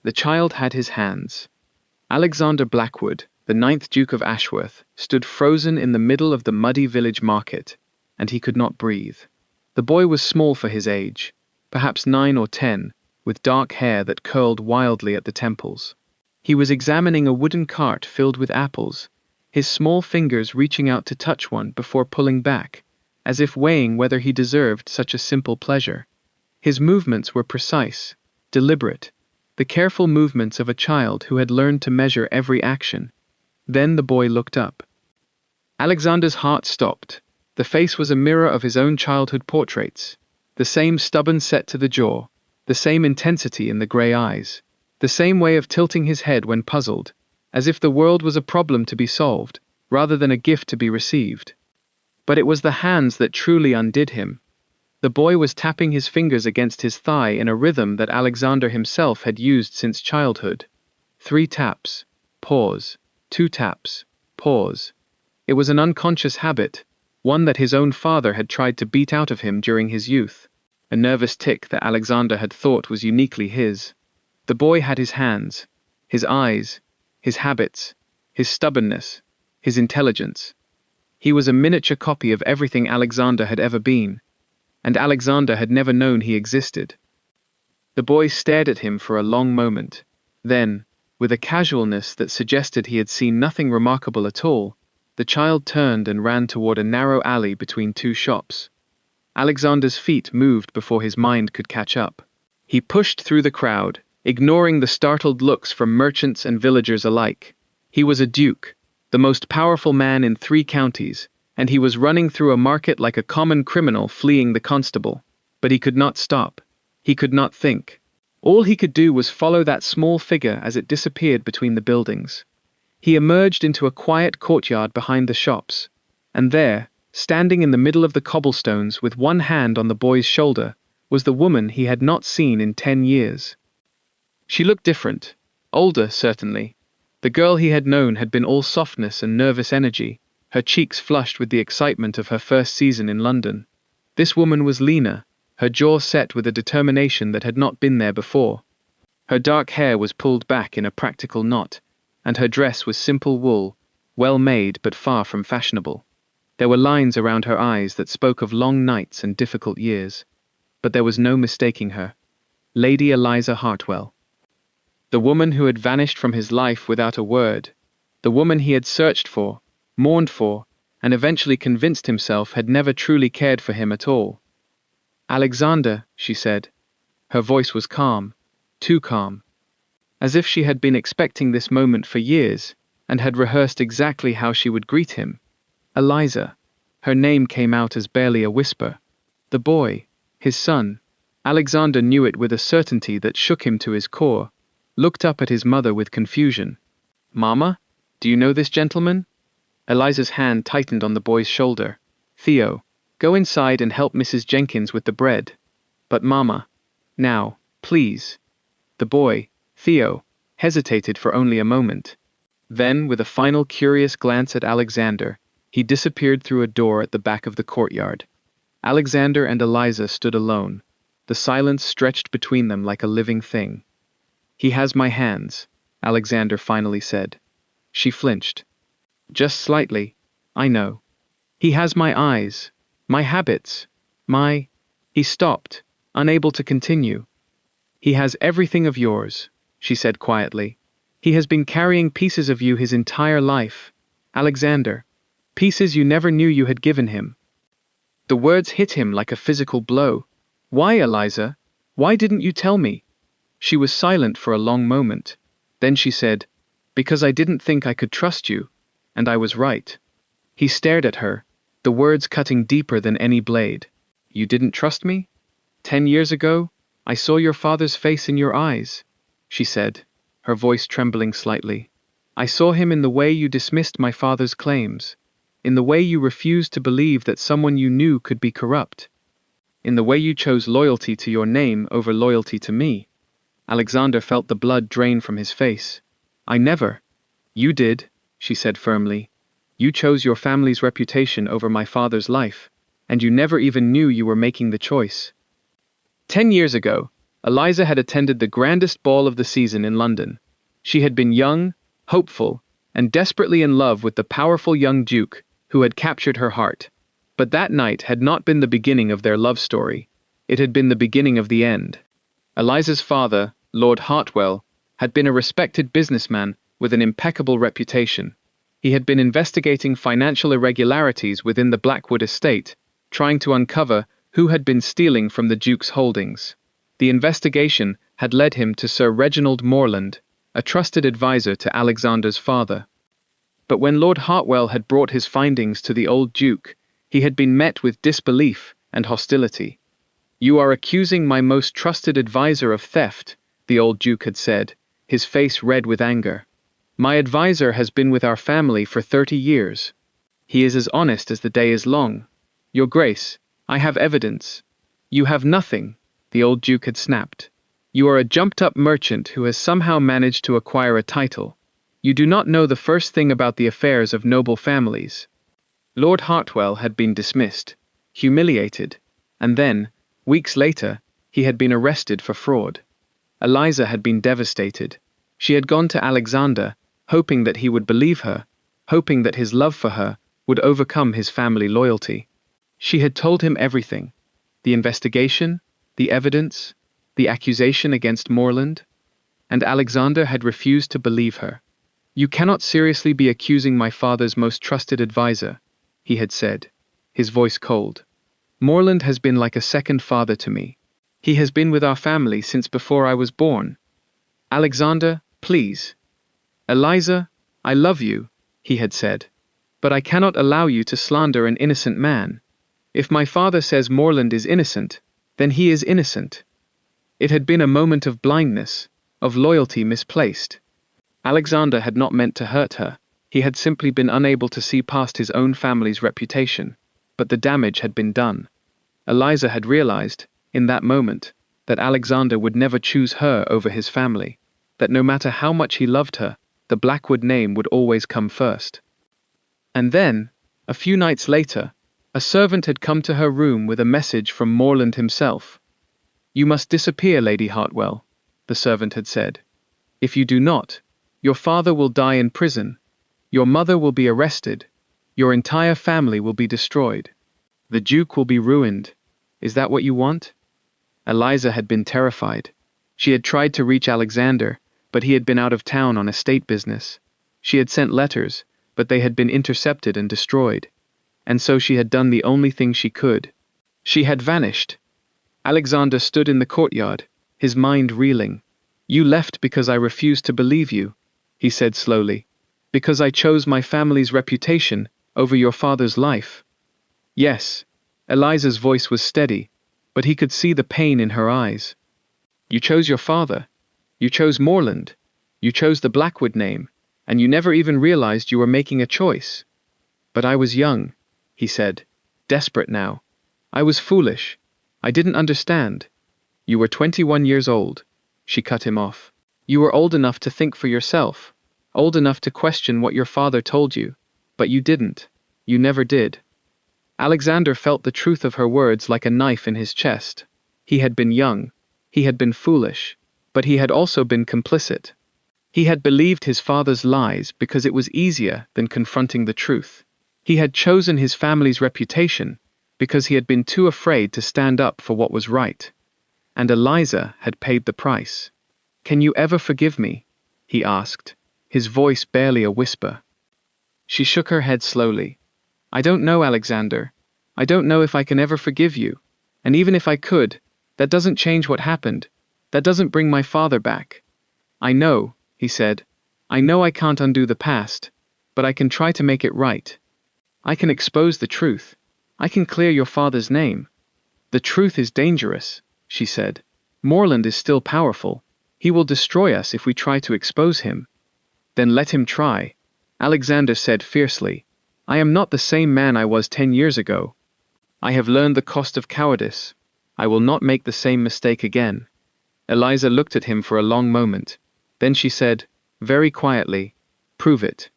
The child had his hands. Alexander Blackwood, the 9th Duke of Ashworth, stood frozen in the middle of the muddy village market, and he could not breathe. The boy was small for his age, perhaps 9 or 10, with dark hair that curled wildly at the temples. He was examining a wooden cart filled with apples, his small fingers reaching out to touch one before pulling back, as if weighing whether he deserved such a simple pleasure. His movements were precise, deliberate, the careful movements of a child who had learned to measure every action. Then the boy looked up. Alexander's heart stopped. The face was a mirror of his own childhood portraits, the same stubborn set to the jaw, the same intensity in the grey eyes, the same way of tilting his head when puzzled, as if the world was a problem to be solved, rather than a gift to be received. But it was the hands that truly undid him. The boy was tapping his fingers against his thigh in a rhythm that Alexander himself had used since childhood. 3 taps, pause, 2 taps, pause. It was an unconscious habit, one that his own father had tried to beat out of him during his youth, a nervous tic that Alexander had thought was uniquely his. The boy had his hands, his eyes, his habits, his stubbornness, his intelligence. He was a miniature copy of everything Alexander had ever been, and Alexander had never known he existed. The boy stared at him for a long moment. Then, with a casualness that suggested he had seen nothing remarkable at all, the child turned and ran toward a narrow alley between 2 shops. Alexander's feet moved before his mind could catch up. He pushed through the crowd, ignoring the startled looks from merchants and villagers alike. He was a duke, the most powerful man in 3 counties, and he was running through a market like a common criminal fleeing the constable. But he could not stop. He could not think. All he could do was follow that small figure as it disappeared between the buildings. He emerged into a quiet courtyard behind the shops, and there, standing in the middle of the cobblestones with one hand on the boy's shoulder, was the woman he had not seen in 10 years. She looked different, older certainly. The girl he had known had been all softness and nervous energy, her cheeks flushed with the excitement of her first season in London. This woman was leaner, her jaw set with a determination that had not been there before. Her dark hair was pulled back in a practical knot, and her dress was simple wool, well made but far from fashionable. There were lines around her eyes that spoke of long nights and difficult years, but there was no mistaking her. Lady Eliza Hartwell. The woman who had vanished from his life without a word, the woman he had searched for, mourned for, and eventually convinced himself had never truly cared for him at all. "Alexander," she said. Her voice was calm, too calm, as if she had been expecting this moment for years, and had rehearsed exactly how she would greet him. Eliza. Her name came out as barely a whisper. The boy, his son, Alexander knew it with a certainty that shook him to his core, looked up at his mother with confusion. "Mama, do you know this gentleman?" Eliza's hand tightened on the boy's shoulder. "Theo, go inside and help Mrs. Jenkins with the bread." "But Mama, now, please." The boy, Theo, hesitated for only a moment. Then, with a final curious glance at Alexander, he disappeared through a door at the back of the courtyard. Alexander and Eliza stood alone, the silence stretched between them like a living thing. "He has my hands," Alexander finally said. She flinched. "Just slightly, I know. He has my eyes, my habits, my—" He stopped, unable to continue. "He has everything of yours," she said quietly. "He has been carrying pieces of you his entire life, Alexander. Pieces you never knew you had given him." The words hit him like a physical blow. "Why, Eliza? Why didn't you tell me?" She was silent for a long moment. Then she said, "Because I didn't think I could trust you, and I was right." He stared at her, the words cutting deeper than any blade. "You didn't trust me? 10 years ago, I saw your father's face in your eyes," she said, her voice trembling slightly. "I saw him in the way you dismissed my father's claims, in the way you refused to believe that someone you knew could be corrupt, in the way you chose loyalty to your name over loyalty to me." Alexander felt the blood drain from his face. "I never." "You did," she said firmly. "You chose your family's reputation over my father's life, and you never even knew you were making the choice." 10 years ago, Eliza had attended the grandest ball of the season in London. She had been young, hopeful, and desperately in love with the powerful young Duke who had captured her heart. But that night had not been the beginning of their love story. It had been the beginning of the end. Eliza's father, Lord Hartwell, had been a respected businessman with an impeccable reputation. He had been investigating financial irregularities within the Blackwood estate, trying to uncover who had been stealing from the Duke's holdings. The investigation had led him to Sir Reginald Morland, a trusted advisor to Alexander's father. But when Lord Hartwell had brought his findings to the old Duke, he had been met with disbelief and hostility. "You are accusing my most trusted advisor of theft," the old Duke had said, his face red with anger. "My advisor has been with our family for 30 years. He is as honest as the day is long. Your Grace, I have evidence." "You have nothing," the old Duke had snapped. "You are a jumped-up merchant who has somehow managed to acquire a title. You do not know the first thing about the affairs of noble families." Lord Hartwell had been dismissed, humiliated, and then, weeks later, he had been arrested for fraud. Eliza had been devastated. She had gone to Alexander, hoping that he would believe her, hoping that his love for her would overcome his family loyalty. She had told him everything: the investigation, the evidence, the accusation against Morland, and Alexander had refused to believe her. "You cannot seriously be accusing my father's most trusted advisor," he had said, his voice cold. "Morland has been like a second father to me. He has been with our family since before I was born. Alexander, please." "Eliza, I love you," he had said, "but I cannot allow you to slander an innocent man. If my father says Morland is innocent, then he is innocent." It had been a moment of blindness, of loyalty misplaced. Alexander had not meant to hurt her. He had simply been unable to see past his own family's reputation. But the damage had been done. Eliza had realized, in that moment, that Alexander would never choose her over his family, that no matter how much he loved her, the Blackwood name would always come first. And then, a few nights later, a servant had come to her room with a message from Morland himself. "You must disappear, Lady Hartwell," the servant had said. "If you do not, your father will die in prison, your mother will be arrested, your entire family will be destroyed. The Duke will be ruined. Is that what you want?" Eliza had been terrified. She had tried to reach Alexander, but he had been out of town on estate business. She had sent letters, but they had been intercepted and destroyed. And so she had done the only thing she could. She had vanished. Alexander stood in the courtyard, his mind reeling. "You left because I refused to believe you," he said slowly. "Because I chose my family's reputation over your father's life." "Yes." Eliza's voice was steady, but he could see the pain in her eyes. "You chose your father. You chose Morland. You chose the Blackwood name, and you never even realized you were making a choice." "But I was young," he said, desperate now. "I was foolish. I didn't understand." "You were 21 years old," she cut him off. "You were old enough to think for yourself, old enough to question what your father told you, but you didn't. You never did." Alexander felt the truth of her words like a knife in his chest. He had been young, he had been foolish, but he had also been complicit. He had believed his father's lies because it was easier than confronting the truth. He had chosen his family's reputation because he had been too afraid to stand up for what was right. And Eliza had paid the price. "Can you ever forgive me?" he asked, his voice barely a whisper. She shook her head slowly. "I don't know, Alexander. I don't know if I can ever forgive you. And even if I could, that doesn't change what happened. That doesn't bring my father back." "I know," he said. "I know I can't undo the past, but I can try to make it right. I can expose the truth. I can clear your father's name." "The truth is dangerous," she said. "Morland is still powerful. He will destroy us if we try to expose him." "Then let him try," Alexander said fiercely. "I am not the same man I was 10 years ago. I have learned the cost of cowardice. I will not make the same mistake again." Eliza looked at him for a long moment. Then she said, very quietly, "Prove it.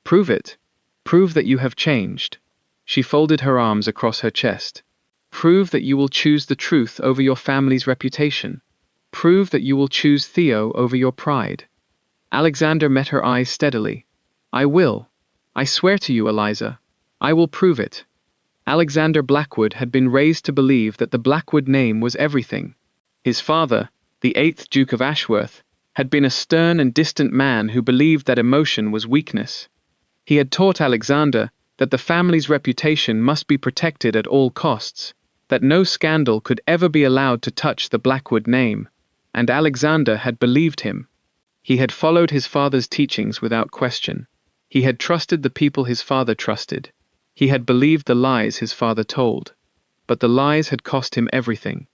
Prove it. Prove that you have changed." She folded her arms across her chest. "Prove that you will choose the truth over your family's reputation. Prove that you will choose Theo over your pride. Alexander met her eyes steadily. I will. I swear to you, Eliza. I will prove it. Alexander Blackwood had been raised to believe that the Blackwood name was everything. His father, the 8th Duke of Ashworth, had been a stern and distant man who believed that emotion was weakness. He had taught Alexander that the family's reputation must be protected at all costs, that no scandal could ever be allowed to touch the Blackwood name, and Alexander had believed him. He had followed his father's teachings without question. He had trusted the people his father trusted. He had believed the lies his father told. But the lies had cost him everything.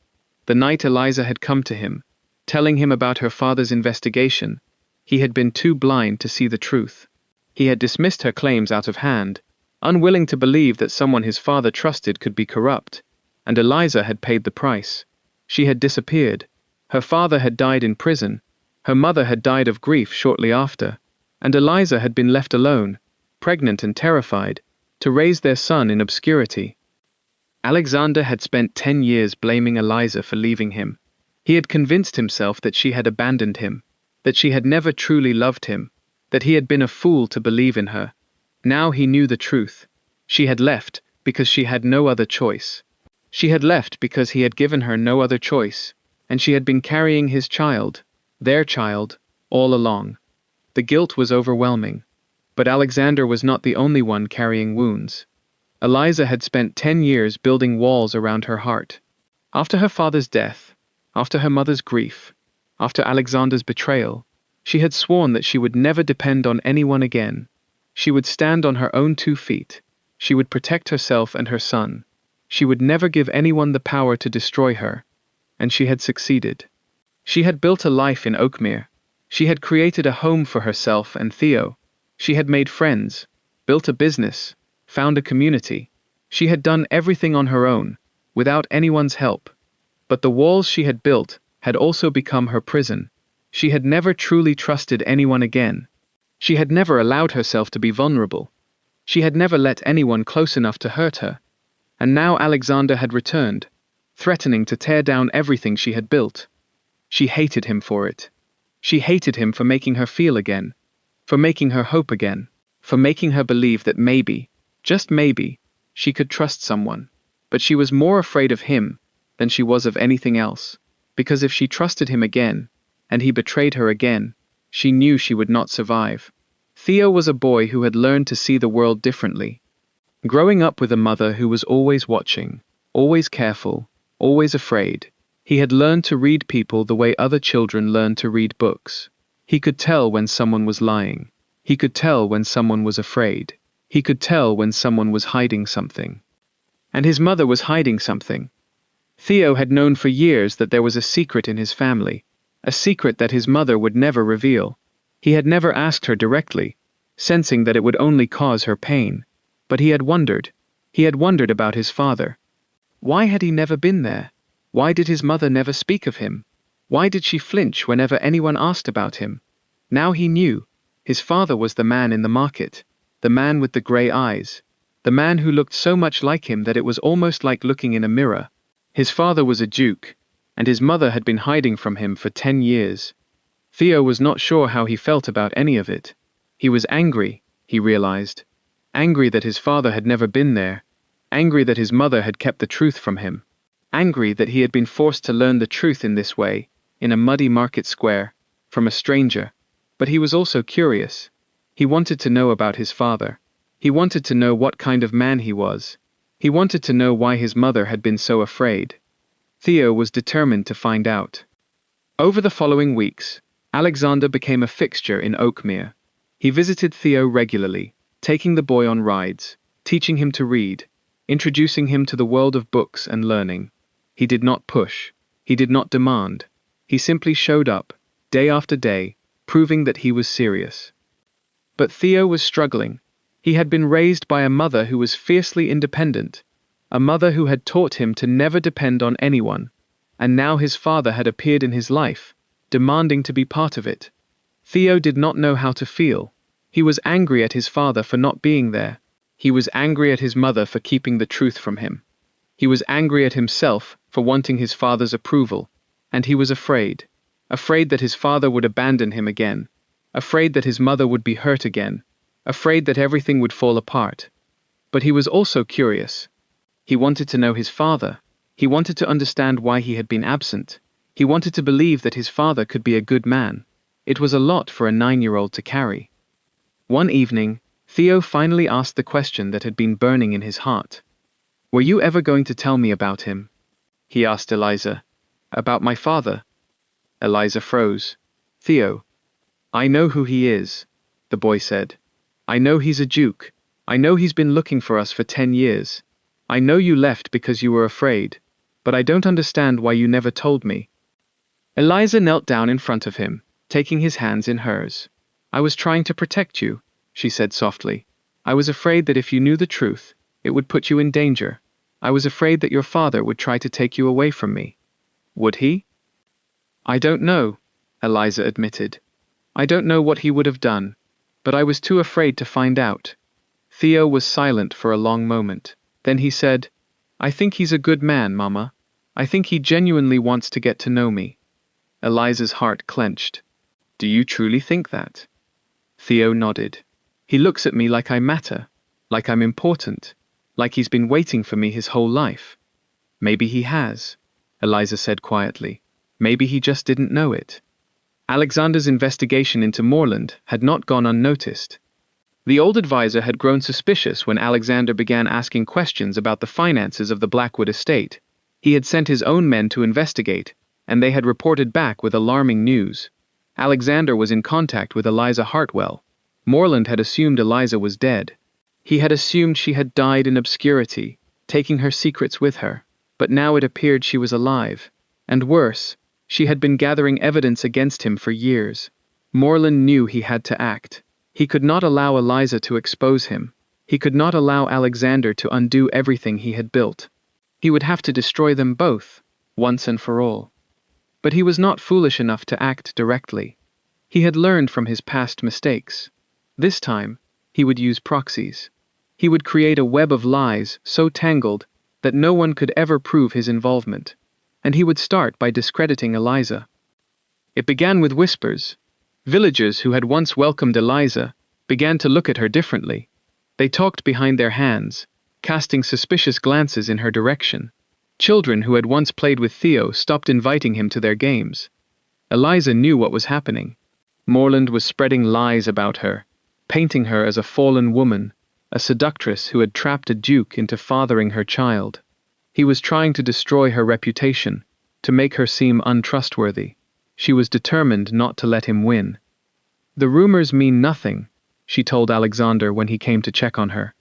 The night Eliza had come to him, telling him about her father's investigation, he had been too blind to see the truth. He had dismissed her claims out of hand, unwilling to believe that someone his father trusted could be corrupt, and Eliza had paid the price. She had disappeared. Her father had died in prison. Her mother had died of grief shortly after, and Eliza had been left alone, pregnant and terrified, to raise their son in obscurity. Alexander had spent 10 years blaming Eliza for leaving him. He had convinced himself that she had abandoned him, that she had never truly loved him, that he had been a fool to believe in her. Now he knew the truth. She had left because she had no other choice. She had left because he had given her no other choice, and she had been carrying his child, their child, all along. The guilt was overwhelming. But Alexander was not the only one carrying wounds. Eliza had spent 10 years building walls around her heart. After her father's death, after her mother's grief, after Alexander's betrayal, she had sworn that she would never depend on anyone again. She would stand on her own 2 feet. She would protect herself and her son. She would never give anyone the power to destroy her. And she had succeeded. She had built a life in Oakmere. She had created a home for herself and Theo. She had made friends, built a business, found a community. She had done everything on her own, without anyone's help. But the walls she had built had also become her prison. She had never truly trusted anyone again. She had never allowed herself to be vulnerable. She had never let anyone close enough to hurt her. And now Alexander had returned, threatening to tear down everything she had built. She hated him for it. She hated him for making her feel again, for making her hope again, for making her believe that maybe, just maybe, she could trust someone. But she was more afraid of him than she was of anything else, because if she trusted him again, and he betrayed her again, she knew she would not survive. Theo was a boy who had learned to see the world differently. Growing up with a mother who was always watching, always careful, always afraid, he had learned to read people the way other children learn to read books. He could tell when someone was lying. He could tell when someone was afraid. He could tell when someone was hiding something. And his mother was hiding something. Theo had known for years that there was a secret in his family, a secret that his mother would never reveal. He had never asked her directly, sensing that it would only cause her pain. But he had wondered. He had wondered about his father. Why had he never been there? Why did his mother never speak of him? Why did she flinch whenever anyone asked about him? Now he knew. His father was the man in the market, the man with the grey eyes, the man who looked so much like him that it was almost like looking in a mirror. His father was a duke, and his mother had been hiding from him for 10 years. Theo was not sure how he felt about any of it. He was angry, he realized. Angry that his father had never been there. Angry that his mother had kept the truth from him. Angry that he had been forced to learn the truth in this way, in a muddy market square, from a stranger. But he was also curious. He wanted to know about his father. He wanted to know what kind of man he was. He wanted to know why his mother had been so afraid. Theo was determined to find out. Over the following weeks, Alexander became a fixture in Oakmere. He visited Theo regularly, taking the boy on rides, teaching him to read, introducing him to the world of books and learning. He did not push. He did not demand. He simply showed up, day after day, proving that he was serious. But Theo was struggling. He had been raised by a mother who was fiercely independent, a mother who had taught him to never depend on anyone, and now his father had appeared in his life, demanding to be part of it. Theo did not know how to feel. He was angry at his father for not being there. He was angry at his mother for keeping the truth from him. He was angry at himself for wanting his father's approval, And he was afraid. Afraid that his father would abandon him again. Afraid that his mother would be hurt again. Afraid that everything would fall apart. But he was also curious. He wanted to know his father. He wanted to understand why he had been absent. He wanted to believe that his father could be a good man. It was a lot for a 9-year-old to carry. One evening, Theo finally asked the question that had been burning in his heart. "Were you ever going to tell me about him?" he asked Eliza. "About my father?" Eliza froze. "Theo." "I know who he is," the boy said. "I know he's a duke. I know he's been looking for us for 10 years. I know you left because you were afraid, but I don't understand why you never told me." Eliza knelt down in front of him, taking his hands in hers. "I was trying to protect you," she said softly. "I was afraid that if you knew the truth, it would put you in danger. I was afraid that your father would try to take you away from me." "Would he?" "I don't know," Eliza admitted. "I don't know what he would have done, but I was too afraid to find out." Theo was silent for a long moment. Then he said, "I think he's a good man, Mama. I think he genuinely wants to get to know me." Eliza's heart clenched. "Do you truly think that?" Theo nodded. "He looks at me like I matter, like I'm important, like he's been waiting for me his whole life." "Maybe he has," Eliza said quietly. "Maybe he just didn't know it." Alexander's investigation into Moreland had not gone unnoticed. The old advisor had grown suspicious when Alexander began asking questions about the finances of the Blackwood estate. He had sent his own men to investigate, and they had reported back with alarming news. Alexander was in contact with Eliza Hartwell. Moreland had assumed Eliza was dead. He had assumed she had died in obscurity, taking her secrets with her. But now it appeared she was alive. And worse, she had been gathering evidence against him for years. Moreland knew he had to act. He could not allow Eliza to expose him. He could not allow Alexander to undo everything he had built. He would have to destroy them both, once and for all. But he was not foolish enough to act directly. He had learned from his past mistakes. This time, he would use proxies. He would create a web of lies so tangled that no one could ever prove his involvement. And he would start by discrediting Eliza. It began with whispers. Villagers who had once welcomed Eliza began to look at her differently. They talked behind their hands, casting suspicious glances in her direction. Children who had once played with Theo stopped inviting him to their games. Eliza knew what was happening. Moreland was spreading lies about her, painting her as a fallen woman, a seductress who had trapped a duke into fathering her child. He was trying to destroy her reputation, to make her seem untrustworthy. She was determined not to let him win. "The rumors mean nothing," she told Alexander when he came to check on her.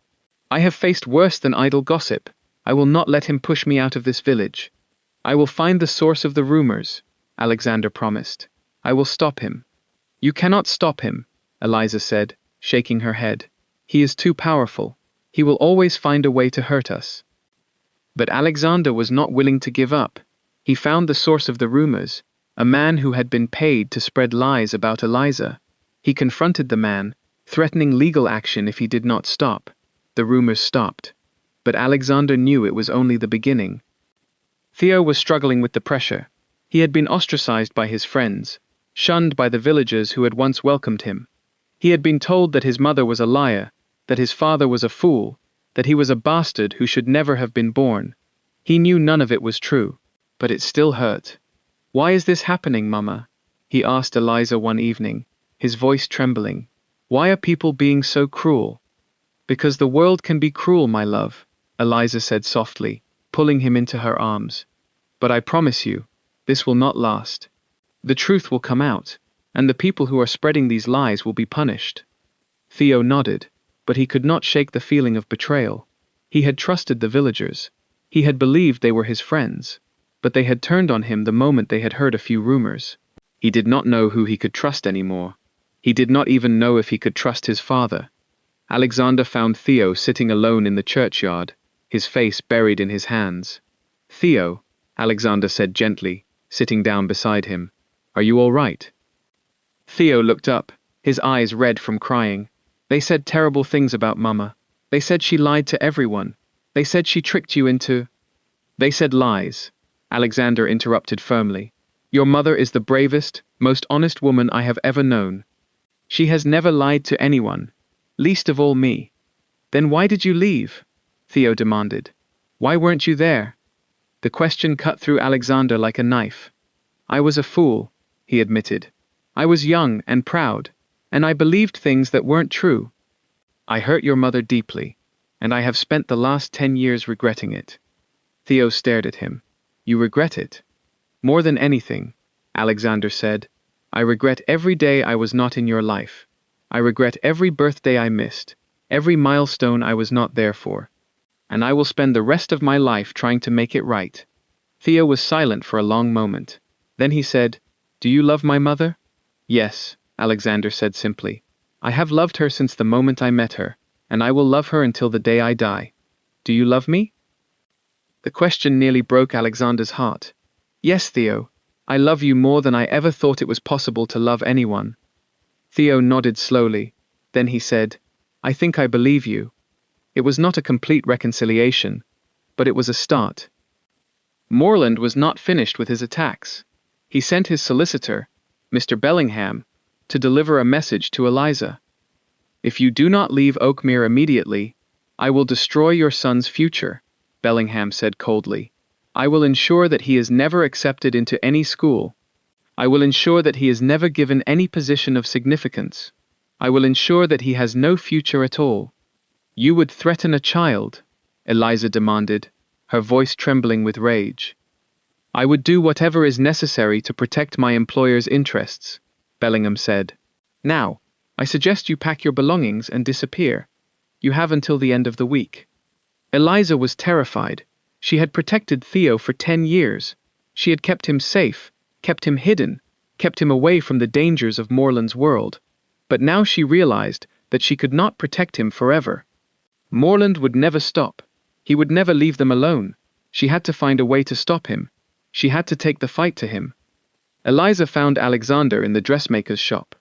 "I have faced worse than idle gossip. I will not let him push me out of this village. I will find the source of the rumors," Alexander promised. "I will stop him." "You cannot stop him," Eliza said, shaking her head. "He is too powerful. He will always find a way to hurt us." But Alexander was not willing to give up. He found the source of the rumors, a man who had been paid to spread lies about Eliza. He confronted the man, threatening legal action if he did not stop. The rumors stopped. But Alexander knew it was only the beginning. Theo was struggling with the pressure. He had been ostracized by his friends, shunned by the villagers who had once welcomed him. He had been told that his mother was a liar, that his father was a fool, that he was a bastard who should never have been born. He knew none of it was true, but it still hurt. "Why is this happening, Mama?" he asked Eliza one evening, his voice trembling. "Why are people being so cruel?" "Because the world can be cruel, my love," Eliza said softly, pulling him into her arms. "But I promise you, this will not last. The truth will come out, and the people who are spreading these lies will be punished." Theo nodded, but he could not shake the feeling of betrayal. He had trusted the villagers. He had believed they were his friends, but they had turned on him the moment they had heard a few rumors. He did not know who he could trust anymore. He did not even know if he could trust his father. Alexander found Theo sitting alone in the churchyard, his face buried in his hands. "Theo," Alexander said gently, sitting down beside him, "are you all right?" Theo looked up, his eyes red from crying. "They said terrible things about Mama. They said she lied to everyone. They said she tricked you into—" "They said lies," Alexander interrupted firmly. Your mother is the bravest, most honest woman I have ever known. She has never lied to anyone, least of all me. Then why did you leave? Theo demanded. Why weren't you there? The question cut through Alexander like a knife. I was a fool, he admitted. I was young and proud, and I believed things that weren't true. I hurt your mother deeply, and I have spent the last 10 years regretting it. Theo stared at him. You regret it? More than anything, Alexander said. I regret every day I was not in your life. I regret every birthday I missed, every milestone I was not there for. And I will spend the rest of my life trying to make it right. Theo was silent for a long moment. Then he said, Do you love my mother? Yes, Alexander said simply. I have loved her since the moment I met her, and I will love her until the day I die. Do you love me? The question nearly broke Alexander's heart. Yes, Theo, I love you more than I ever thought it was possible to love anyone. Theo nodded slowly. Then he said, I think I believe you. It was not a complete reconciliation, but it was a start. Morland was not finished with his attacks. He sent his solicitor, Mr. Bellingham, to deliver a message to Eliza. If you do not leave Oakmere immediately, I will destroy your son's future, Bellingham said coldly. I will ensure that he is never accepted into any school. I will ensure that he is never given any position of significance. I will ensure that he has no future at all. You would threaten a child? Eliza demanded, her voice trembling with rage. I would do whatever is necessary to protect my employer's interests, Bellingham said. Now, I suggest you pack your belongings and disappear. You have until the end of the week. Eliza was terrified. She had protected Theo for 10 years. She had kept him safe, kept him hidden, kept him away from the dangers of Morland's world. But now she realized that she could not protect him forever. Morland would never stop. He would never leave them alone. She had to find a way to stop him. She had to take the fight to him. Eliza found Alexander in the dressmaker's shop.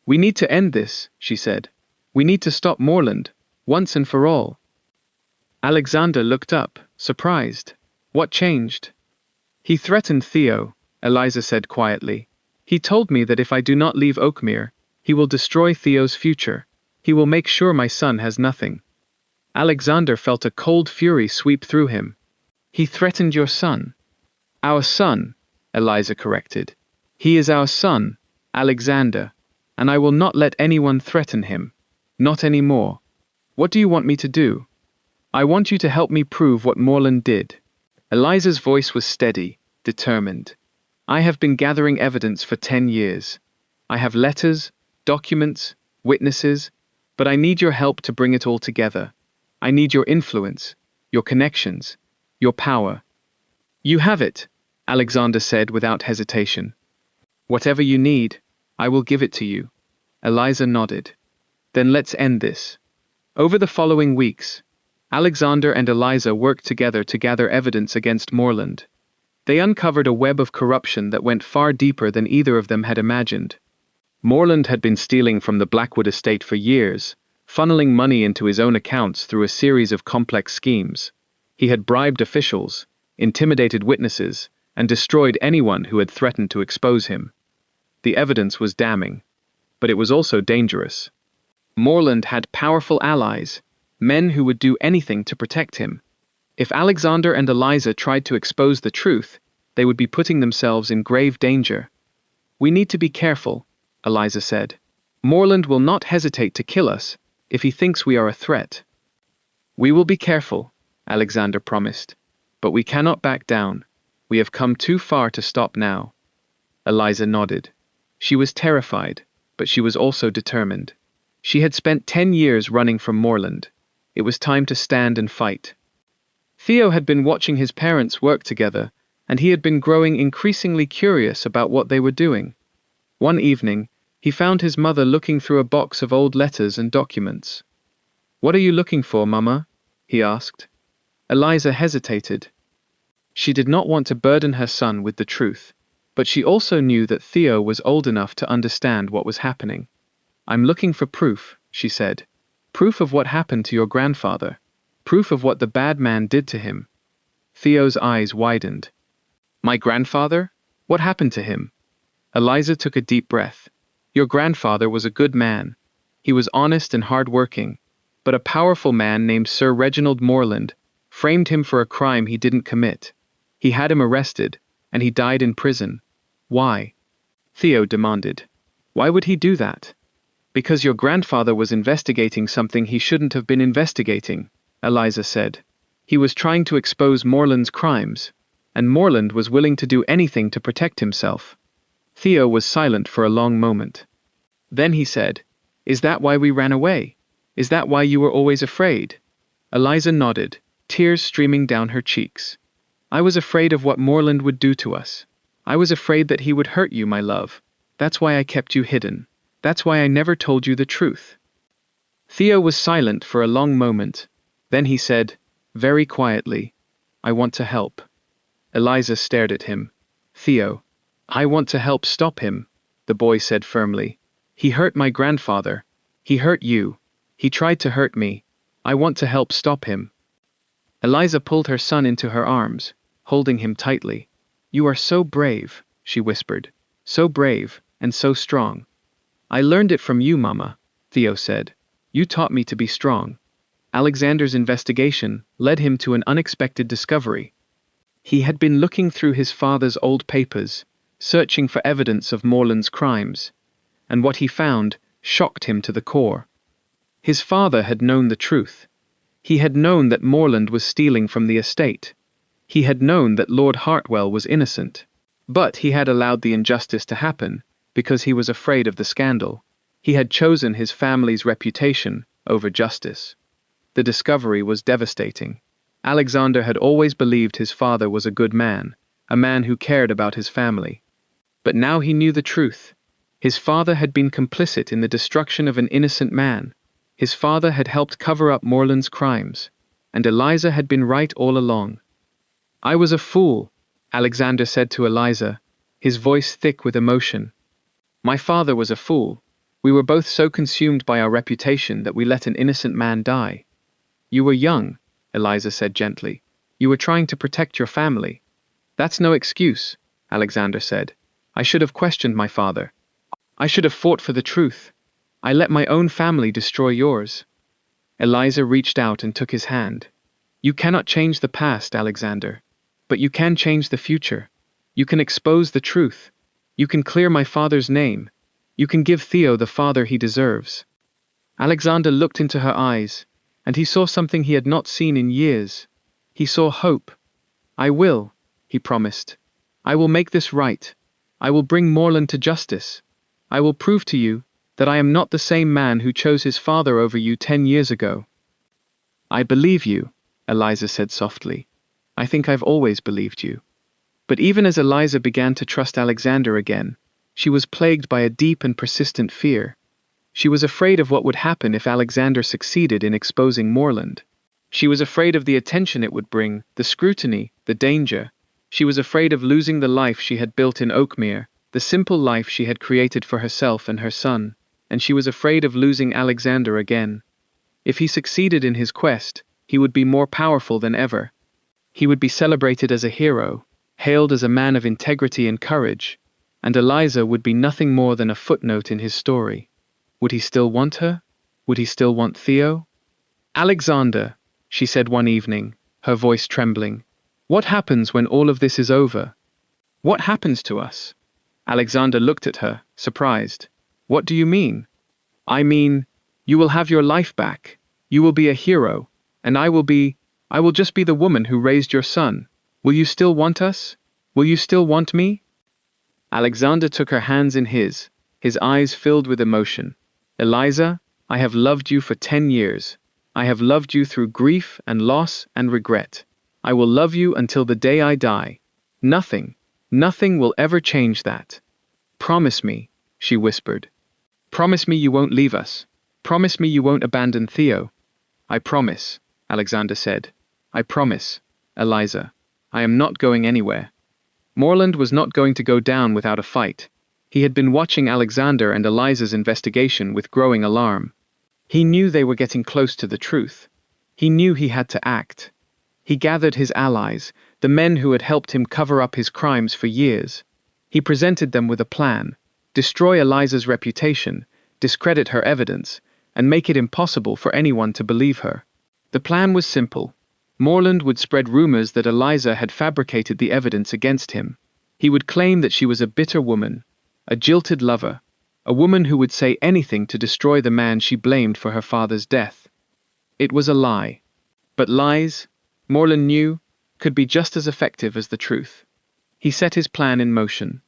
We need to end this, she said. We need to stop Morland, once and for all. Alexander looked up, surprised. What changed? He threatened Theo, Eliza said quietly. He told me that if I do not leave Oakmere, he will destroy Theo's future. He will make sure my son has nothing. Alexander felt a cold fury sweep through him. He threatened your son. Our son, Eliza corrected. He is our son, Alexander, and I will not let anyone threaten him. Not anymore. What do you want me to do? I want you to help me prove what Morland did. Eliza's voice was steady, determined. I have been gathering evidence for 10 years. I have letters, documents, witnesses, but I need your help to bring it all together. I need your influence, your connections, your power. You have it, Alexander said without hesitation. Whatever you need, I will give it to you. Eliza nodded. Then let's end this. Over the following weeks, Alexander and Eliza worked together to gather evidence against Morland. They uncovered a web of corruption that went far deeper than either of them had imagined. Morland had been stealing from the Blackwood estate for years, funneling money into his own accounts through a series of complex schemes. He had bribed officials, intimidated witnesses, and destroyed anyone who had threatened to expose him. The evidence was damning, but it was also dangerous. Morland had powerful allies, men who would do anything to protect him. If Alexander and Eliza tried to expose the truth, they would be putting themselves in grave danger. We need to be careful, Eliza said. Morland will not hesitate to kill us if he thinks we are a threat. We will be careful, Alexander promised. But we cannot back down. We have come too far to stop now. Eliza nodded. She was terrified, but she was also determined. She had spent 10 years running from Morland. It was time to stand and fight. Theo had been watching his parents work together, and he had been growing increasingly curious about what they were doing. One evening, he found his mother looking through a box of old letters and documents. What are you looking for, Mama? He asked. Eliza hesitated. She did not want to burden her son with the truth, but she also knew that Theo was old enough to understand what was happening. I'm looking for proof, she said. Proof of what happened to your grandfather. Proof of what the bad man did to him. Theo's eyes widened. My grandfather? What happened to him? Eliza took a deep breath. Your grandfather was a good man. He was honest and hard-working, but a powerful man named Sir Reginald Morland framed him for a crime he didn't commit. He had him arrested, and he died in prison. Why? Theo demanded. Why would he do that? Because your grandfather was investigating something he shouldn't have been investigating, Eliza said. He was trying to expose Morland's crimes, and Morland was willing to do anything to protect himself. Theo was silent for a long moment. Then he said, Is that why we ran away? Is that why you were always afraid? Eliza nodded, tears streaming down her cheeks. I was afraid of what Morland would do to us. I was afraid that he would hurt you, my love. That's why I kept you hidden. That's why I never told you the truth. Theo was silent for a long moment. Then he said, very quietly, I want to help. Eliza stared at him. Theo, I want to help stop him, the boy said firmly. He hurt my grandfather. He hurt you. He tried to hurt me. I want to help stop him. Eliza pulled her son into her arms, holding him tightly. You are so brave, she whispered. So brave, and so strong. I learned it from you, Mama, Theo said. You taught me to be strong. Alexander's investigation led him to an unexpected discovery. He had been looking through his father's old papers, searching for evidence of Morland's crimes, and what he found shocked him to the core. His father had known the truth. He had known that Morland was stealing from the estate. He had known that Lord Hartwell was innocent. But he had allowed the injustice to happen because he was afraid of the scandal. He had chosen his family's reputation over justice. The discovery was devastating. Alexander had always believed his father was a good man, a man who cared about his family. But now he knew the truth. His father had been complicit in the destruction of an innocent man. His father had helped cover up Morland's crimes, and Eliza had been right all along. I was a fool, Alexander said to Eliza, his voice thick with emotion. My father was a fool. We were both so consumed by our reputation that we let an innocent man die. You were young, Eliza said gently. You were trying to protect your family. That's no excuse, Alexander said. I should have questioned my father. I should have fought for the truth. I let my own family destroy yours. Eliza reached out and took his hand. You cannot change the past, Alexander. But you can change the future. You can expose the truth. You can clear my father's name. You can give Theo the father he deserves. Alexander looked into her eyes, and he saw something he had not seen in years. He saw hope. I will, he promised. I will make this right. I will bring Morland to justice. I will prove to you that I am not the same man who chose his father over you 10 years ago. I believe you, Eliza said softly. I think I've always believed you. But even as Eliza began to trust Alexander again, she was plagued by a deep and persistent fear. She was afraid of what would happen if Alexander succeeded in exposing Morland. She was afraid of the attention it would bring, the scrutiny, the danger. She was afraid of losing the life she had built in Oakmere, the simple life she had created for herself and her son, and she was afraid of losing Alexander again. If he succeeded in his quest, he would be more powerful than ever. He would be celebrated as a hero, hailed as a man of integrity and courage, and Eliza would be nothing more than a footnote in his story. Would he still want her? Would he still want Theo? Alexander, she said one evening, her voice trembling. What happens when all of this is over? What happens to us? Alexander looked at her, surprised. What do you mean? I mean, you will have your life back. You will be a hero, and I will just be the woman who raised your son. Will you still want us? Will you still want me? Alexander took her hands in his eyes filled with emotion. Eliza, I have loved you for 10 years. I have loved you through grief and loss and regret. I will love you until the day I die. Nothing will ever change that. Promise me, she whispered. Promise me you won't leave us. Promise me you won't abandon Theo. I promise, Alexander said. I promise, Eliza. I am not going anywhere. Morland was not going to go down without a fight. He had been watching Alexander and Eliza's investigation with growing alarm. He knew they were getting close to the truth. He knew he had to act. He gathered his allies, the men who had helped him cover up his crimes for years. He presented them with a plan: destroy Eliza's reputation, discredit her evidence, and make it impossible for anyone to believe her. The plan was simple. Morland would spread rumors that Eliza had fabricated the evidence against him. He would claim that she was a bitter woman, a jilted lover, a woman who would say anything to destroy the man she blamed for her father's death. It was a lie. But lies, Morland knew, could be just as effective as the truth. He set his plan in motion.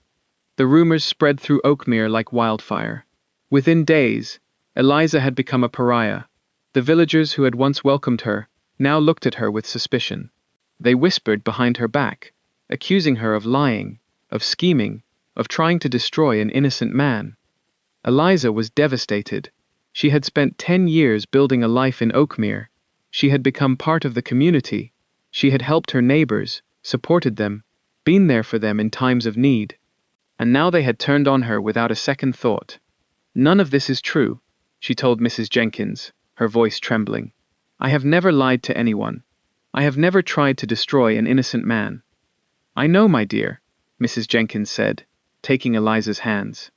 The rumors spread through Oakmere like wildfire. Within days, Eliza had become a pariah. The villagers who had once welcomed her now looked at her with suspicion. They whispered behind her back, accusing her of lying, of scheming, of trying to destroy an innocent man. Eliza was devastated. She had spent 10 years building a life in Oakmere. She had become part of the community. She had helped her neighbors, supported them, been there for them in times of need. And now they had turned on her without a second thought. "None of this is true," she told Mrs. Jenkins, her voice trembling. "I have never lied to anyone. I have never tried to destroy an innocent man." "I know, my dear," Mrs. Jenkins said, taking Eliza's hands.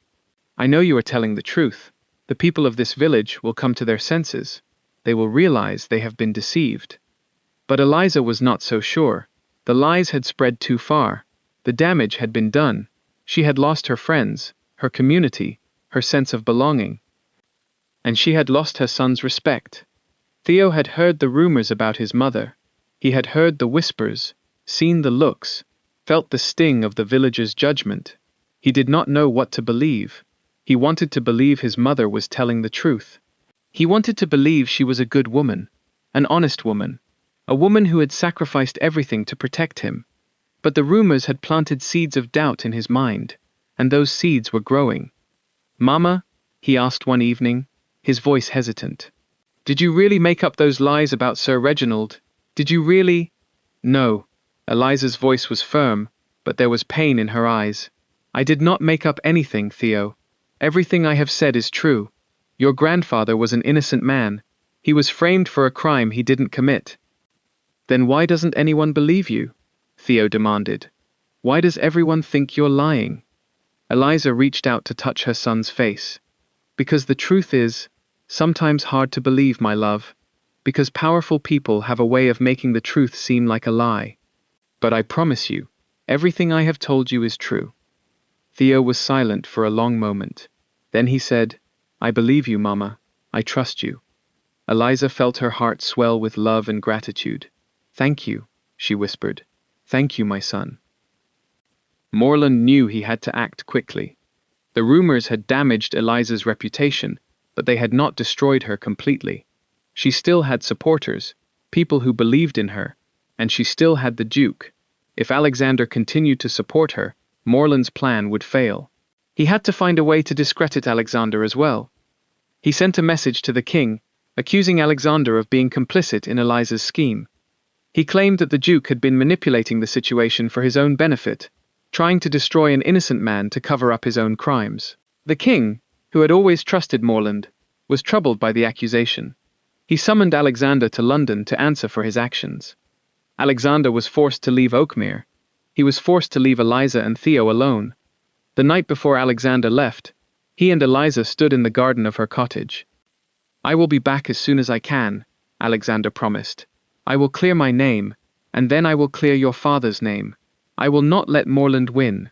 "I know you are telling the truth. The people of this village will come to their senses. They will realize they have been deceived." But Eliza was not so sure. The lies had spread too far. The damage had been done. She had lost her friends, her community, her sense of belonging. And she had lost her son's respect. Theo had heard the rumors about his mother. He had heard the whispers, seen the looks, felt the sting of the villagers' judgment. He did not know what to believe. He wanted to believe his mother was telling the truth. He wanted to believe she was a good woman, an honest woman, a woman who had sacrificed everything to protect him. But the rumors had planted seeds of doubt in his mind, and those seeds were growing. "Mama," he asked one evening, his voice hesitant, "did you really make up those lies about Sir Reginald? Did you really?" "No." Eliza's voice was firm, but there was pain in her eyes. "I did not make up anything, Theo. Everything I have said is true. Your grandfather was an innocent man. He was framed for a crime he didn't commit." "Then why doesn't anyone believe you?" Theo demanded. "Why does everyone think you're lying?" Eliza reached out to touch her son's face. "Because the truth is sometimes hard to believe, my love. Because powerful people have a way of making the truth seem like a lie. But I promise you, everything I have told you is true." Theo was silent for a long moment. Then he said, "I believe you, Mama. I trust you." Eliza felt her heart swell with love and gratitude. "Thank you," she whispered. "Thank you, my son." Morland knew he had to act quickly. The rumors had damaged Eliza's reputation, but they had not destroyed her completely. She still had supporters, people who believed in her, and she still had the Duke. If Alexander continued to support her, Morland's plan would fail. He had to find a way to discredit Alexander as well. He sent a message to the king, accusing Alexander of being complicit in Eliza's scheme. He claimed that the Duke had been manipulating the situation for his own benefit, trying to destroy an innocent man to cover up his own crimes. The king, who had always trusted Morland, was troubled by the accusation. He summoned Alexander to London to answer for his actions. Alexander was forced to leave Oakmere. He was forced to leave Eliza and Theo alone. The night before Alexander left, he and Eliza stood in the garden of her cottage. "I will be back as soon as I can," Alexander promised. "I will clear my name, and then I will clear your father's name. I will not let Morland win."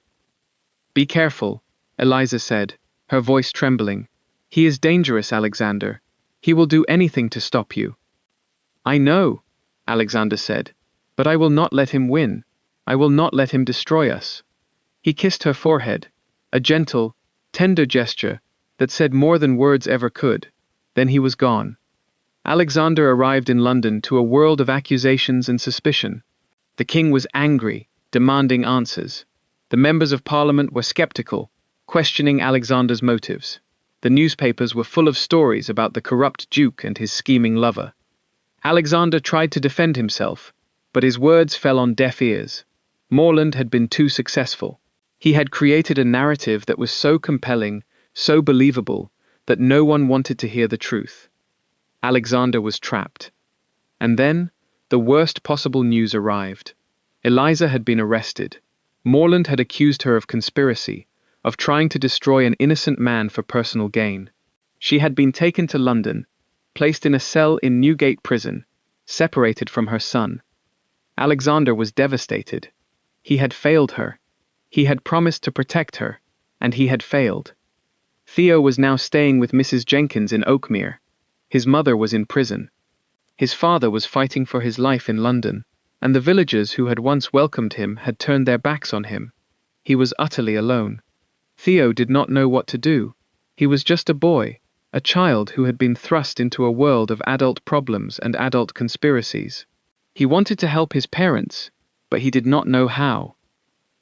"Be careful," Eliza said, her voice trembling. "He is dangerous, Alexander. He will do anything to stop you." "I know," Alexander said, "but I will not let him win. I will not let him destroy us." He kissed her forehead, a gentle, tender gesture that said more than words ever could. Then he was gone. Alexander arrived in London to a world of accusations and suspicion. The king was angry, demanding answers. The members of Parliament were skeptical, questioning Alexander's motives. The newspapers were full of stories about the corrupt Duke and his scheming lover. Alexander tried to defend himself, but his words fell on deaf ears. Morland had been too successful. He had created a narrative that was so compelling, so believable, that no one wanted to hear the truth. Alexander was trapped. And then, the worst possible news arrived. Eliza had been arrested. Morland had accused her of conspiracy, of trying to destroy an innocent man for personal gain. She had been taken to London, placed in a cell in Newgate Prison, separated from her son. Alexander was devastated. He had failed her. He had promised to protect her, and he had failed. Theo was now staying with Mrs. Jenkins in Oakmere. His mother was in prison. His father was fighting for his life in London, and the villagers who had once welcomed him had turned their backs on him. He was utterly alone. Theo did not know what to do. He was just a boy, a child who had been thrust into a world of adult problems and adult conspiracies. He wanted to help his parents, but he did not know how.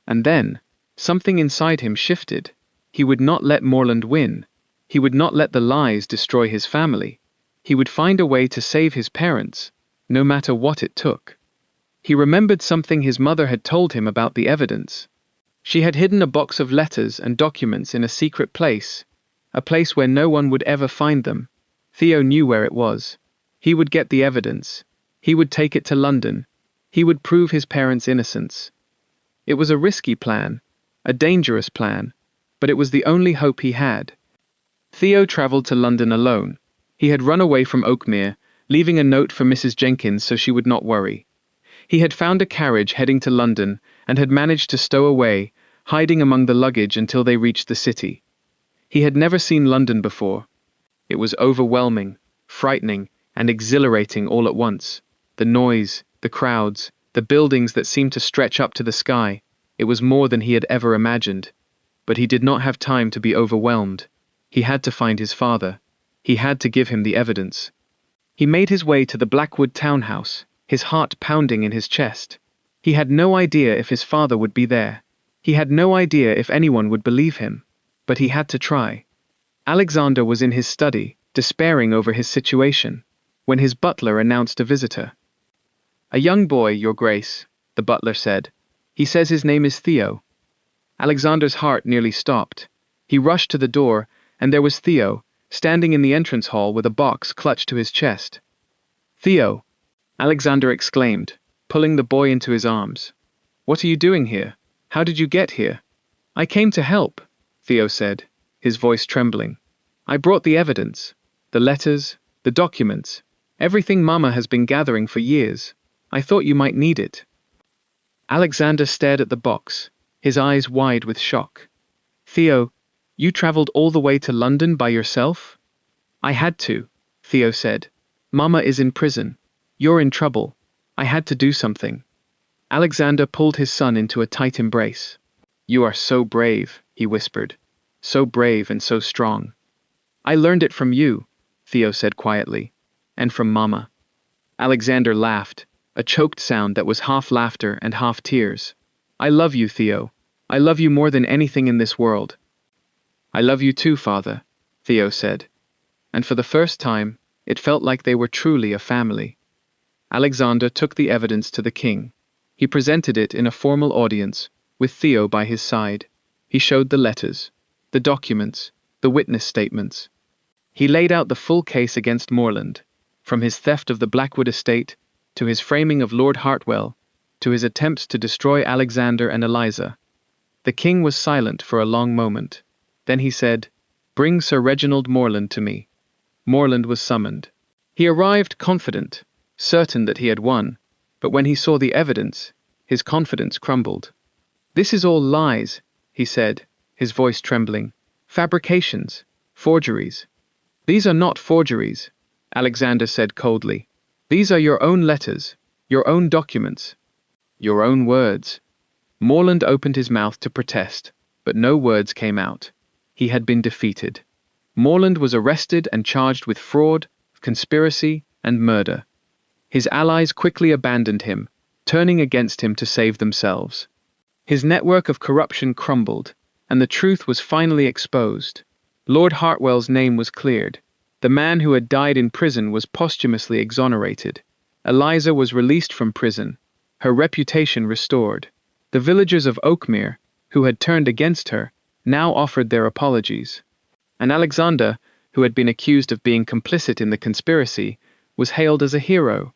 And then, something inside him shifted. He would not let Morland win. He would not let the lies destroy his family. He would find a way to save his parents, no matter what it took. He remembered something his mother had told him about the evidence. She had hidden a box of letters and documents in a secret place, a place where no one would ever find them. Theo knew where it was. He would get the evidence. He would take it to London. He would prove his parents' innocence. It was a risky plan, a dangerous plan, but it was the only hope he had. Theo travelled to London alone. He had run away from Oakmere, leaving a note for Mrs. Jenkins so she would not worry. He had found a carriage heading to London and had managed to stow away, hiding among the luggage until they reached the city. He had never seen London before. It was overwhelming, frightening, and exhilarating all at once. The noise, the crowds, the buildings that seemed to stretch up to the sky. It was more than he had ever imagined. But he did not have time to be overwhelmed. He had to find his father. He had to give him the evidence. He made his way to the Blackwood townhouse, his heart pounding in his chest. He had no idea if his father would be there. He had no idea if anyone would believe him. But he had to try. Alexander was in his study, despairing over his situation, when his butler announced a visitor. "A young boy, Your Grace," the butler said. "He says his name is Theo." Alexander's heart nearly stopped. He rushed to the door, and there was Theo, standing in the entrance hall with a box clutched to his chest. "Theo!" Alexander exclaimed, pulling the boy into his arms. "What are you doing here? How did you get here?" "I came to help," Theo said, his voice trembling. "I brought the evidence, the letters, the documents, everything Mama has been gathering for years. I thought you might need it." Alexander stared at the box, his eyes wide with shock. "Theo, you traveled all the way to London by yourself?" "I had to," Theo said. "Mama is in prison. You're in trouble. I had to do something." Alexander pulled his son into a tight embrace. "You are so brave," he whispered. "So brave and so strong." "I learned it from you," Theo said quietly. "And from Mama." Alexander laughed, a choked sound that was half laughter and half tears. "I love you, Theo. I love you more than anything in this world." "I love you too, Father," Theo said. And for the first time, it felt like they were truly a family. Alexander took the evidence to the king. He presented it in a formal audience, with Theo by his side. He showed the letters, the documents, the witness statements. He laid out the full case against Morland, from his theft of the Blackwood estate, to his framing of Lord Hartwell, to his attempts to destroy Alexander and Eliza. The king was silent for a long moment. Then he said, "Bring Sir Reginald Morland to me." Morland was summoned. He arrived confident, certain that he had won, but when he saw the evidence, his confidence crumbled. "This is all lies," he said, his voice trembling. "Fabrications, forgeries." "These are not forgeries," Alexander said coldly. "These are your own letters, your own documents, your own words." Morland opened his mouth to protest, but no words came out. He had been defeated. Morland was arrested and charged with fraud, conspiracy, and murder. His allies quickly abandoned him, turning against him to save themselves. His network of corruption crumbled, and the truth was finally exposed. Lord Hartwell's name was cleared. The man who had died in prison was posthumously exonerated. Eliza was released from prison, her reputation restored. The villagers of Oakmere, who had turned against her, now offered their apologies. And Alexander, who had been accused of being complicit in the conspiracy, was hailed as a hero.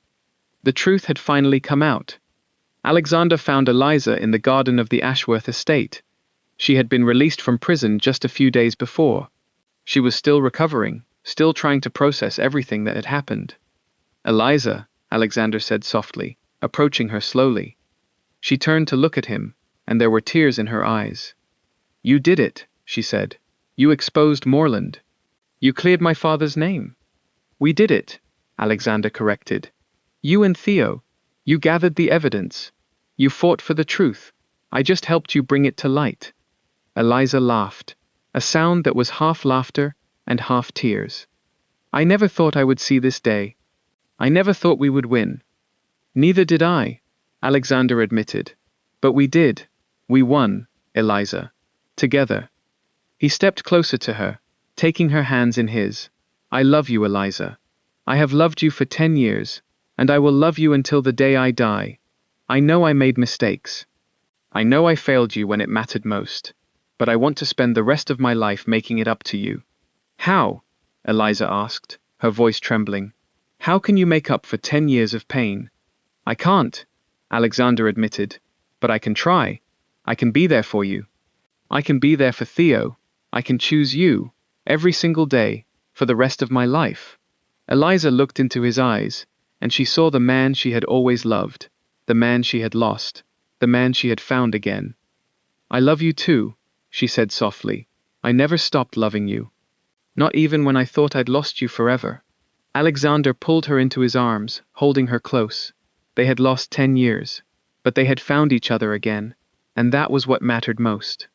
The truth had finally come out. Alexander found Eliza in the garden of the Ashworth estate. She had been released from prison just a few days before. She was still recovering, still trying to process everything that had happened. "Eliza," Alexander said softly, approaching her slowly. She turned to look at him, and there were tears in her eyes. "You did it," she said. "You exposed Moreland. You cleared my father's name." "We did it," Alexander corrected. "You and Theo. You gathered the evidence. You fought for the truth. I just helped you bring it to light." Eliza laughed, a sound that was half laughter and half tears. "I never thought I would see this day. I never thought we would win." "Neither did I," Alexander admitted. "But we did. We won, Eliza. Together." He stepped closer to her, taking her hands in his. "I love you, Eliza. I have loved you for 10 years, and I will love you until the day I die. I know I made mistakes. I know I failed you when it mattered most, but I want to spend the rest of my life making it up to you." "How?" Eliza asked, her voice trembling. "How can you make up for 10 years of pain?" "I can't," Alexander admitted, "but I can try. I can be there for you. I can be there for Theo. I can choose you, every single day, for the rest of my life." Eliza looked into his eyes, and she saw the man she had always loved, the man she had lost, the man she had found again. "I love you too," she said softly. "I never stopped loving you. Not even when I thought I'd lost you forever." Alexander pulled her into his arms, holding her close. They had lost 10 years, but they had found each other again, and that was what mattered most.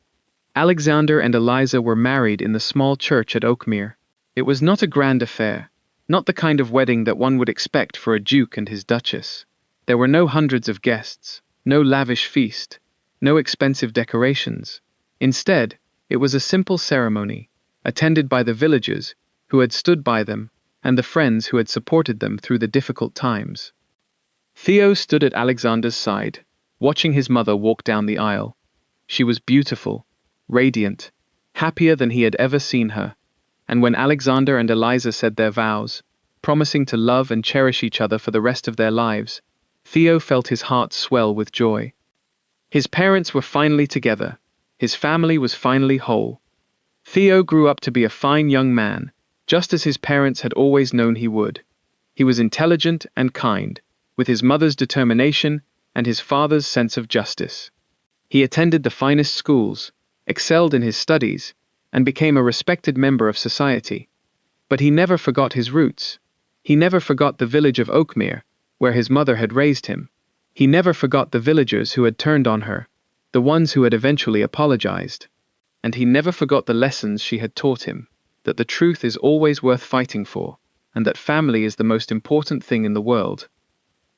Alexander and Eliza were married in the small church at Oakmere. It was not a grand affair, not the kind of wedding that one would expect for a duke and his duchess. There were no hundreds of guests, no lavish feast, no expensive decorations. Instead, it was a simple ceremony, attended by the villagers who had stood by them and the friends who had supported them through the difficult times. Theo stood at Alexander's side, watching his mother walk down the aisle. She was beautiful, radiant, happier than he had ever seen her, and when Alexander and Eliza said their vows, promising to love and cherish each other for the rest of their lives, Theo felt his heart swell with joy. His parents were finally together. His family was finally whole. Theo grew up to be a fine young man, just as his parents had always known he would. He was intelligent and kind, with his mother's determination and his father's sense of justice. He attended the finest schools, excelled in his studies, and became a respected member of society. But he never forgot his roots. He never forgot the village of Oakmere, where his mother had raised him. He never forgot the villagers who had turned on her, the ones who had eventually apologized. And he never forgot the lessons she had taught him, that the truth is always worth fighting for, and that family is the most important thing in the world.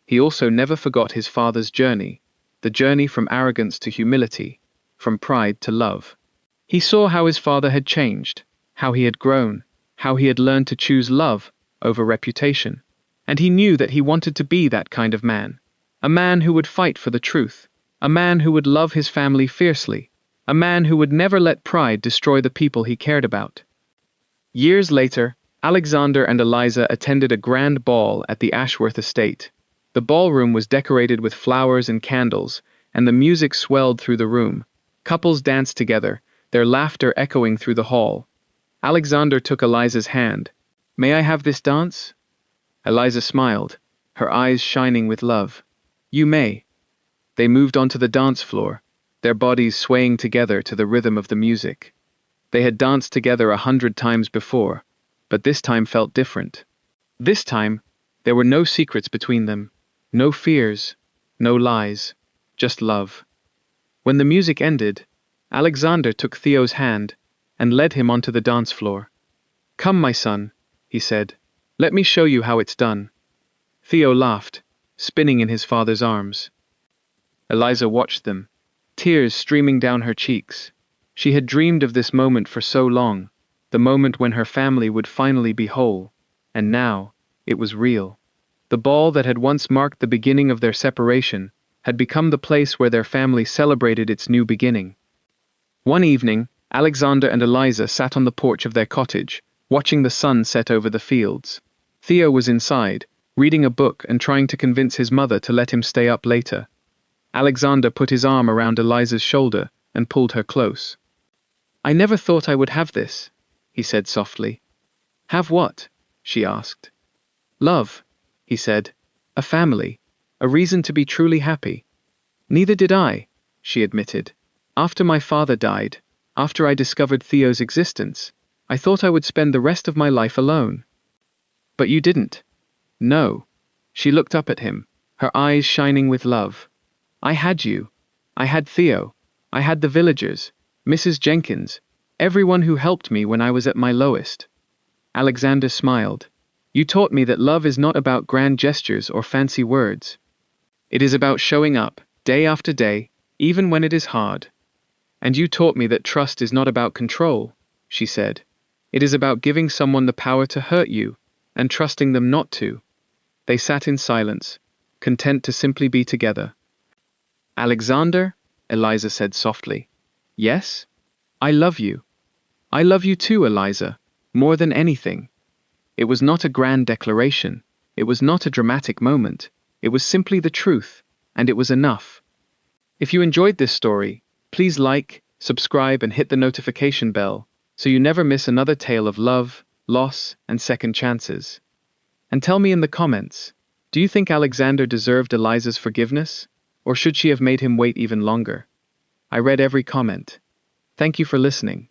He also never forgot his father's journey, the journey from arrogance to humility, from pride to love. He saw how his father had changed, how he had grown, how he had learned to choose love over reputation. And he knew that he wanted to be that kind of man, a man who would fight for the truth, a man who would love his family fiercely, a man who would never let pride destroy the people he cared about. Years later, Alexander and Eliza attended a grand ball at the Ashworth estate. The ballroom was decorated with flowers and candles, and the music swelled through the room. Couples danced together, their laughter echoing through the hall. Alexander took Eliza's hand. "May I have this dance?" Eliza smiled, her eyes shining with love. "You may." They moved onto the dance floor, their bodies swaying together to the rhythm of the music. They had danced together 100 times before, but this time felt different. This time, there were no secrets between them, no fears, no lies, just love. When the music ended, Alexander took Theo's hand and led him onto the dance floor. "Come, my son," he said. "Let me show you how it's done." Theo laughed, spinning in his father's arms. Eliza watched them, tears streaming down her cheeks. She had dreamed of this moment for so long, the moment when her family would finally be whole, and now, it was real. The ball that had once marked the beginning of their separation had become the place where their family celebrated its new beginning. One evening, Alexander and Eliza sat on the porch of their cottage, watching the sun set over the fields. Theo was inside, reading a book and trying to convince his mother to let him stay up later. Alexander put his arm around Eliza's shoulder and pulled her close. "I never thought I would have this," he said softly. "Have what?" she asked. "Love," he said. "A family. A reason to be truly happy." "Neither did I," she admitted. "After my father died, after I discovered Theo's existence, I thought I would spend the rest of my life alone." "But you didn't." "No." She looked up at him, her eyes shining with love. "I had you. I had Theo. I had the villagers, Mrs. Jenkins, everyone who helped me when I was at my lowest." Alexander smiled. "You taught me that love is not about grand gestures or fancy words. It is about showing up, day after day, even when it is hard. And you taught me that trust is not about control," she said. "It is about giving someone the power to hurt you, and trusting them not to." They sat in silence, content to simply be together. "Alexander," Eliza said softly. "Yes? I love you. I love you too, Eliza, more than anything." It was not a grand declaration. It was not a dramatic moment. It was simply the truth, and it was enough. If you enjoyed this story, please like, subscribe, and hit the notification bell so you never miss another tale of love, loss, and second chances. And tell me in the comments, do you think Alexander deserved Eliza's forgiveness, or should she have made him wait even longer? I read every comment. Thank you for listening.